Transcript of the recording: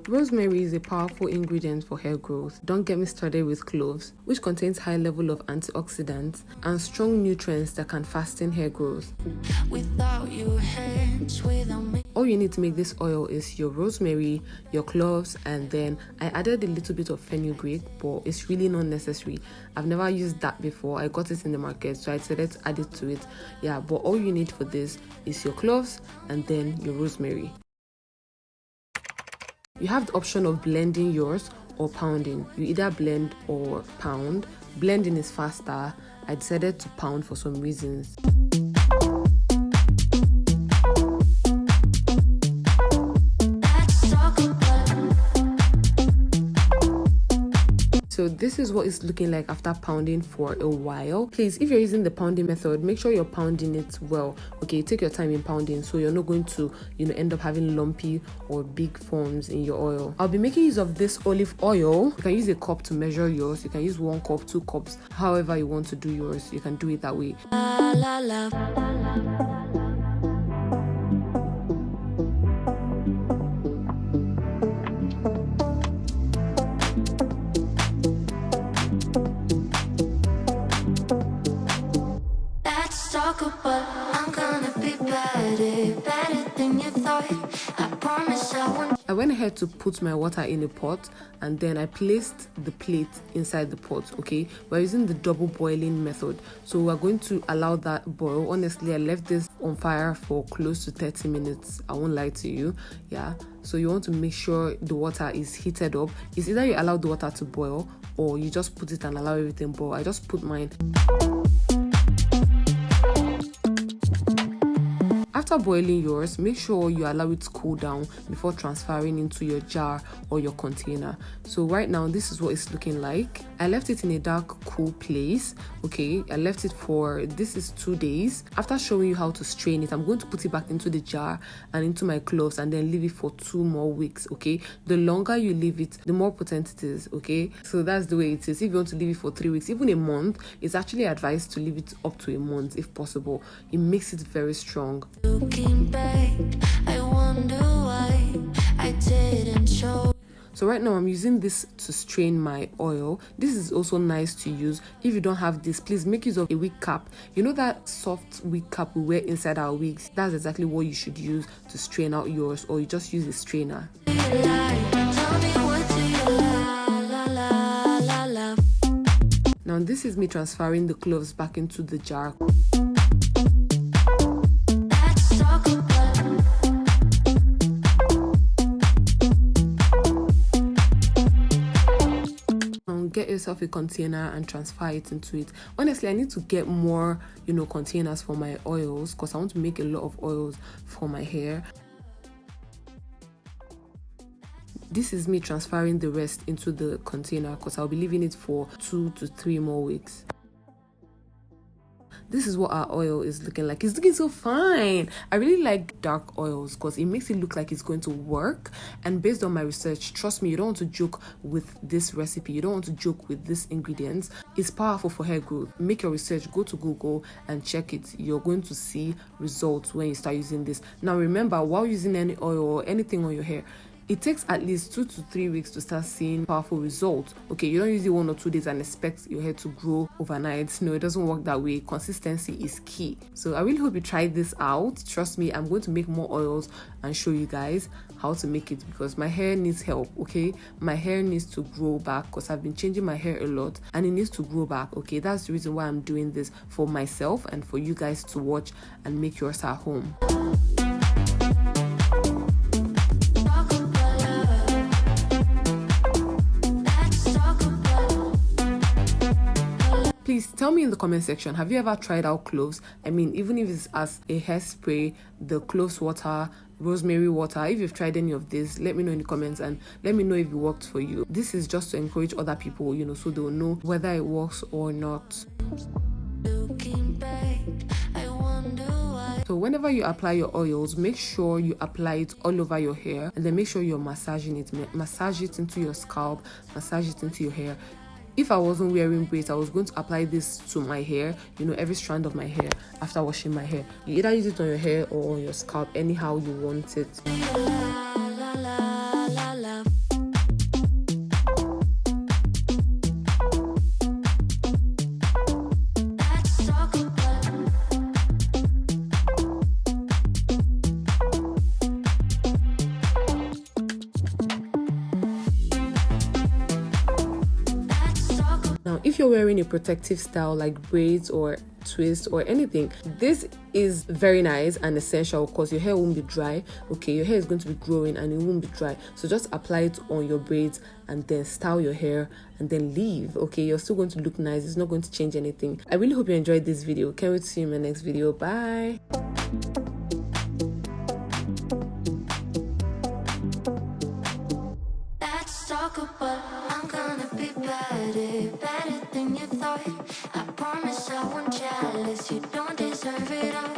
Rosemary is a powerful ingredient for hair growth. Don't get me started with cloves, which contains high level of antioxidants and strong nutrients that can fasten hair growth. All you need to make this oil is your rosemary, your cloves, and then I added a little bit of fenugreek, but it's really not necessary. I've never used that before. I got it in the market, so I decided to add it to it. Yeah, but all you need for this is your cloves and then your rosemary. You have the option of blending yours or pounding. You either blend or pound. Blending is faster. I decided to pound for some reasons. So this is what it's looking like after pounding for a while. Please, if you're using the pounding method, make sure you're pounding it well. Okay, take your time in pounding so you're not going to, end up having lumpy or big forms in your oil. I'll be making use of this olive oil. You can use a cup to measure yours. You can use 1 cup, 2 cups, however you want to do yours. You can do it that way. I went ahead to put my water in a pot and then I placed the plate inside the pot. Okay, we're using the double boiling method, so we're going to allow that boil. Honestly, I left this on fire for close to 30 minutes. I won't lie to you. Yeah, so you want to make sure the water is heated up. It's either you allow the water to boil or you just put it and allow everything boil. I just put mine. After boiling yours, make sure you allow it to cool down before transferring into your jar or your container. So right now, this is what it's looking like. I left it in a dark, cool place. Okay, I left it for, this is 2 days. After showing you how to strain it, I'm going to put it back into the jar and into my cloves and then leave it for 2 more weeks. Okay, the longer you leave it, the more potent it is. Okay, so that's the way it is. If you want to leave it for 3 weeks, even a month, it's actually advised to leave it up to a month if possible. It makes it very strong. Looking back, I wonder why I didn't show. So right now I'm using this to strain my oil. This is also nice to use. If you don't have this, please make use of a wig cap. You know that soft wig cap we wear inside our wigs? That's exactly what you should use to strain out yours, or you just use a strainer. Now this is me transferring the cloves back into the jar. Get yourself a container and transfer it into it. Honestly, I need to get more containers for my oils because I want to make a lot of oils for my hair. This is me transferring the rest into the container because I'll be leaving it for 2 to 3 more weeks. This is what our oil is looking like. It's looking so fine. I really like dark oils because it makes it look like it's going to work. And based on my research, trust me, you don't want to joke with this recipe. You don't want to joke with these ingredients. It's powerful for hair growth. Make your research. Go to Google and check it. You're going to see results when you start using this. Now remember, while using any oil or anything on your hair, it takes at least 2 to 3 weeks to start seeing powerful results. Okay, you don't use it 1 or 2 days and expect your hair to grow overnight. No, it doesn't work that way. Consistency is key. So I really hope you try this out. Trust me, I'm going to make more oils and show you guys how to make it because my hair needs help. Okay, my hair needs to grow back because I've been changing my hair a lot and it needs to grow back. Okay, that's the reason why I'm doing this, for myself and for you guys to watch and make yours at home. Please tell me in the comment section, have you ever tried out cloves? I mean, even if it's as a hairspray, the cloves water, rosemary water, if you've tried any of this, let me know in the comments and let me know if it worked for you. This is just to encourage other people, so they'll know whether it works or not. Looking back, I wonder why. So whenever you apply your oils, make sure you apply it all over your hair and then make sure you're massaging it. Massage it into your scalp, massage it into your hair. If I wasn't wearing braids, I was going to apply this to my hair, every strand of my hair after washing my hair. You either use it on your hair or on your scalp, anyhow you want it. if you're wearing a protective style like braids or twist or anything, this is very nice and essential because your hair won't be dry. Okay, your hair is going to be growing and it won't be dry, so just apply it on your braids and then style your hair and then leave. Okay, you're still going to look nice. It's not going to change anything. I really hope you enjoyed this video. Can't wait to see you in my next video. Bye. Let's talk about I'm gonna be better than you thought. I promise I won't jealous. You don't deserve it all.